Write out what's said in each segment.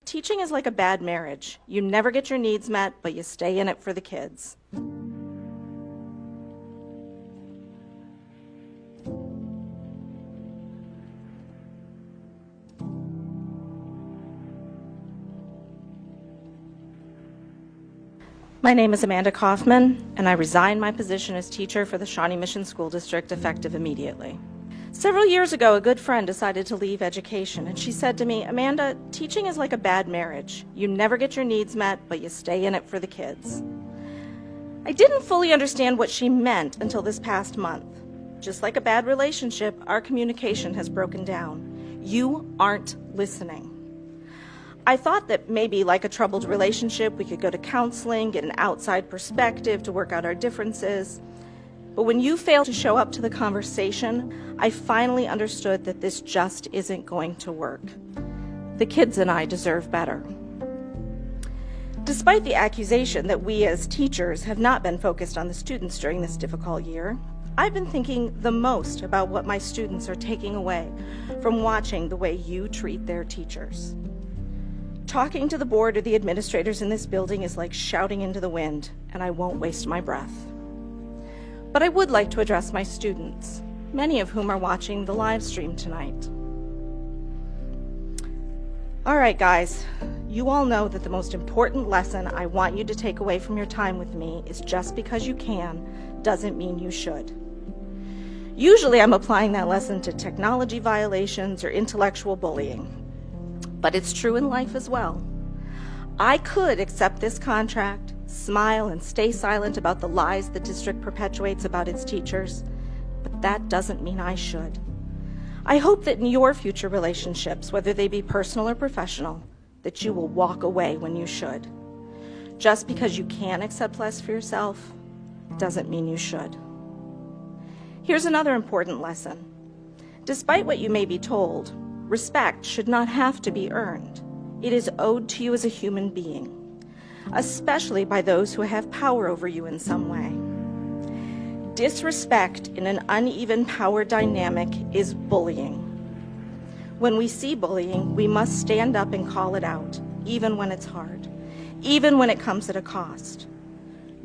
teaching is like a bad marriage. You never get your needs met, but you stay in it for the kids. My name is Amanda Kaufman, and I resigned my position as teacher for the Shawnee Mission School District effective immediately. Several years ago, a good friend decided to leave education, and she said to me, "Amanda, teaching is like a bad marriage. You never get your needs met, but you stay in it for the kids." I didn't fully understand what she meant until this past month. Just like a bad relationship, our communication has broken down. You aren't listening. I thought that maybe like a troubled relationship, we could go to counseling, get an outside perspective to work out our differences. But when you fail to show up to the conversation, I finally understood that this just isn't going to work. The kids and I deserve better. Despite the accusation that we as teachers have not been focused on the students during this difficult year, I've been thinking the most about what my students are taking away from watching the way you treat their teachers. Talking to the board or the administrators in this building is like shouting into the wind, and I won't waste my breath. But I would like to address my students, many of whom are watching the live stream tonight. All right, guys, you all know that the most important lesson I want you to take away from your time with me is just because you can doesn't mean you should. Usually I'm applying that lesson to technology violations or intellectual bullying. But it's true in life as well. I could accept this contract, smile, and stay silent about the lies the district perpetuates about its teachers, but that doesn't mean I should. I hope that in your future relationships, whether they be personal or professional, that you will walk away when you should. Just because you can accept less for yourself doesn't mean you should. Here's another important lesson. Despite what you may be told, respect should not have to be earned. It is owed to you as a human being, especially by those who have power over you in some way. Disrespect in an uneven power dynamic is bullying. When we see bullying, we must stand up and call it out, even when it's hard, even when it comes at a cost.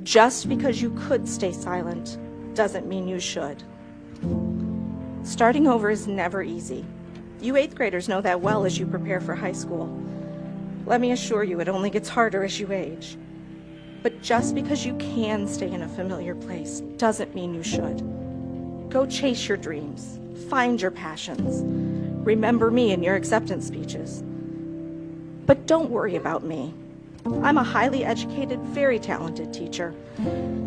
Just because you could stay silent doesn't mean you should. Starting over is never easy. You 8th graders know that well as you prepare for high school. Let me assure you, it only gets harder as you age. But just because you can stay in a familiar place doesn't mean you should. Go chase your dreams. Find your passions. Remember me in your acceptance speeches. But don't worry about me. I'm a highly educated, very talented teacher.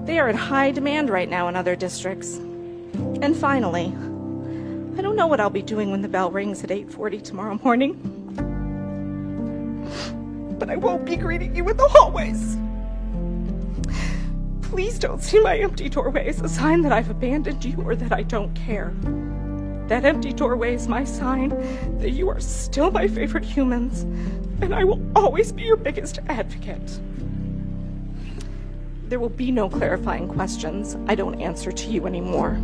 They are in high demand right now in other districts. And finally, I don't know what I'll be doing when the bell rings at 8:40 tomorrow morning. But I won't be greeting you in the hallways. Please don't see my empty doorway as a sign that I've abandoned you or that I don't care. That empty doorway is my sign that you are still my favorite humans, and I will always be your biggest advocate. There will be no clarifying questions I don't answer to you anymore.